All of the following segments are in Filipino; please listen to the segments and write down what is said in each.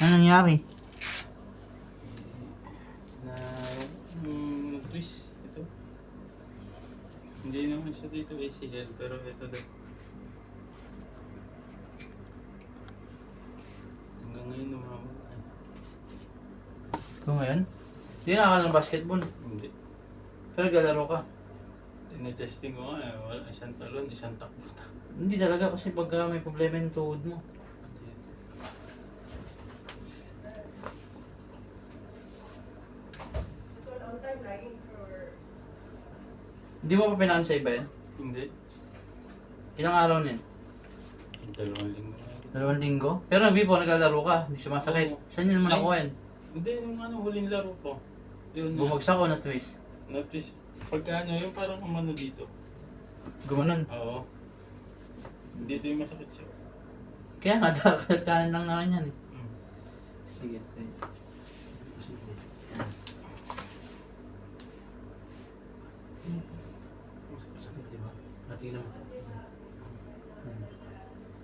Ano nangyari? Na twist ito. Hindi naman siya dito ACL pero ito daw. Hanggang ngayon namamala. Ito ngayon? Hindi nakakala ng basketball. Hindi. Pero naglalaro ka. Tinetesting ko nga eh. Wala, isang talon, isang takbo. Hindi talaga kasi pagka may problema yung tuhod mo. Hindi mo pa pinaan sa iba yan? Hindi. Ilang araw na yun? 2 linggo. 2 linggo? Pero before naglalaro ka, hindi sumasakit. Oo. Saan yun naman Ay. nakuha yan? Hindi, yung huling laro ko. Yun na. Bumagsak o na-twist? Na-twist. Pagka yung parang umano dito. Gumanon. Oo. Dito yung masakit siya. Kaya nga, kanan lang naman yan eh. Hmm. Sige, sige. Masakit, di ba? Tingnan mo.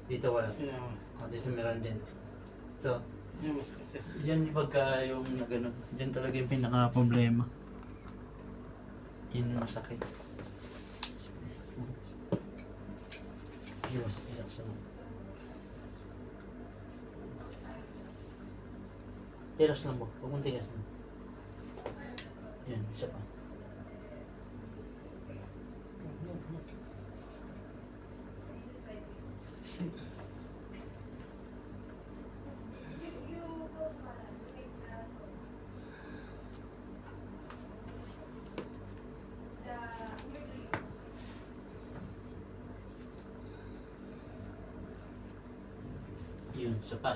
Dito wala. Yeah. Dito meron din. Ito. Yung masakit siya. Diyan yung pagka yung nagano, diyan talaga yung pinaka-problema. Yun masakit. Yes, relax mo. Tiras lang mo, huwag mong tigas mo. Yan, isa pa. Yun, sapa.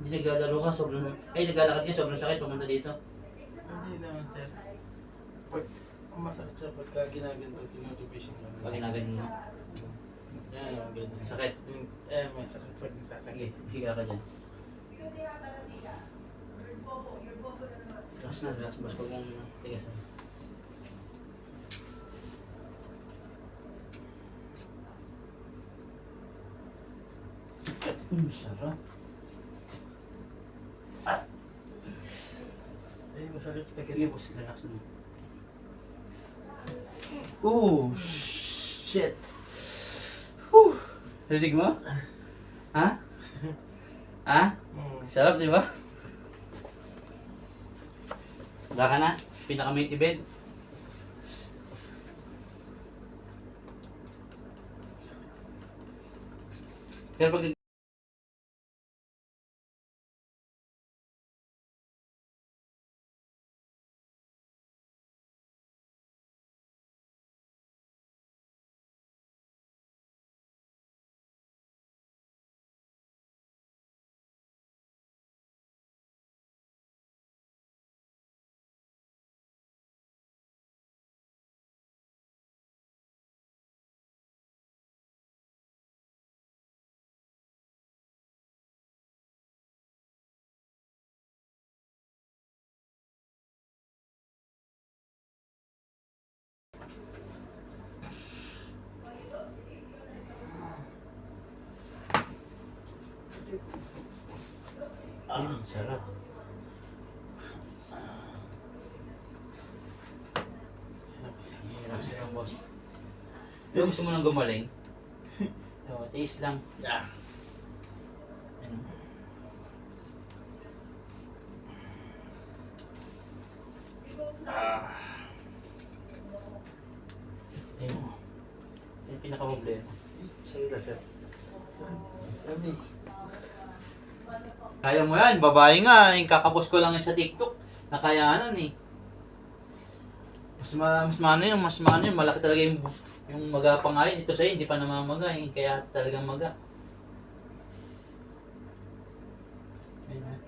Hindi naglalaro ka, naglalakad ka, sobrang sakit, pumunta dito. Hindi naman sir. Pag masakit siya pagka ginaganto, tinutubisyon lang. Pag ginaganyan mo. Yan, yung ganyan. Sakit. May sakit pag Sige, nasasakit. higa ka dyan. Relax, basta huwag mong tigasan. Sarap. Ay, masakit pag Sige, boss, relax mo. Oh, shit. Whew. Rinig mo? Ha? Ha? Sarap, di ba? Wala ka na? Pinaka-main event. Pero pag sarap. Relax lang, boss. Pero gusto mo nang gumaling? Taste lang. Yeah. Ano? Ayun. Yung pinaka-problema. Sakit na sir. Sakit. Sabi. Kaya mo yan, babae nga. Yung kakapos ko lang yun sa TikTok. Nakayanan eh. Mas maano yung malaki talaga yung maga pa nga yun. Ito sa'yo, hindi pa namamaga eh. Kaya talagang maga. Ayun na.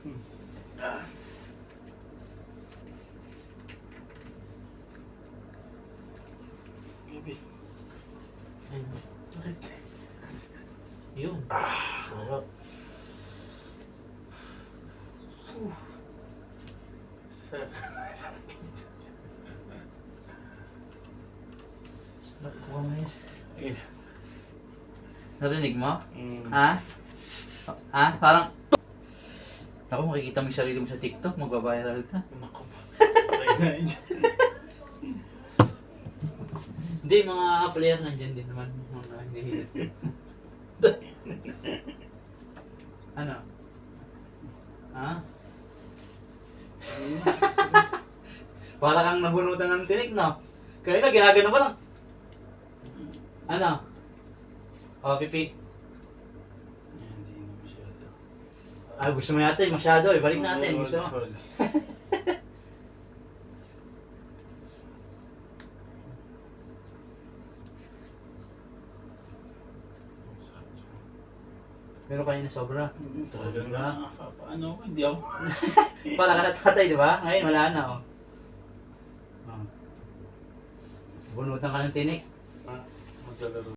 Baby. Ayun. Bakit? Yun. Sarap. Sarap. Sarap ko kamayos. Ay. Narinig mo? Mm. Ha? Ha? Parang... Ako, makikita mo yung sarili mo sa TikTok, magbabiral ka. Naku ba? Okay na yun. Hindi, mga player nandyan din naman. Mga hinihilit. Ano? Ha? Para kang nabunutan ng tinik, no? Kanina, ginagano ko lang. Ano? O, pipi. Hindi na masyado. Ah, gusto mo yata eh, masyado eh. Balik natin, gusto mo. Wag. Pero kanina sobra. Talagang paano ako? Hindi ako. Para ka na tatay, di ba? Ngayon, wala na, oh. Oh. Bunutan ka ng tinik. Maglalaro.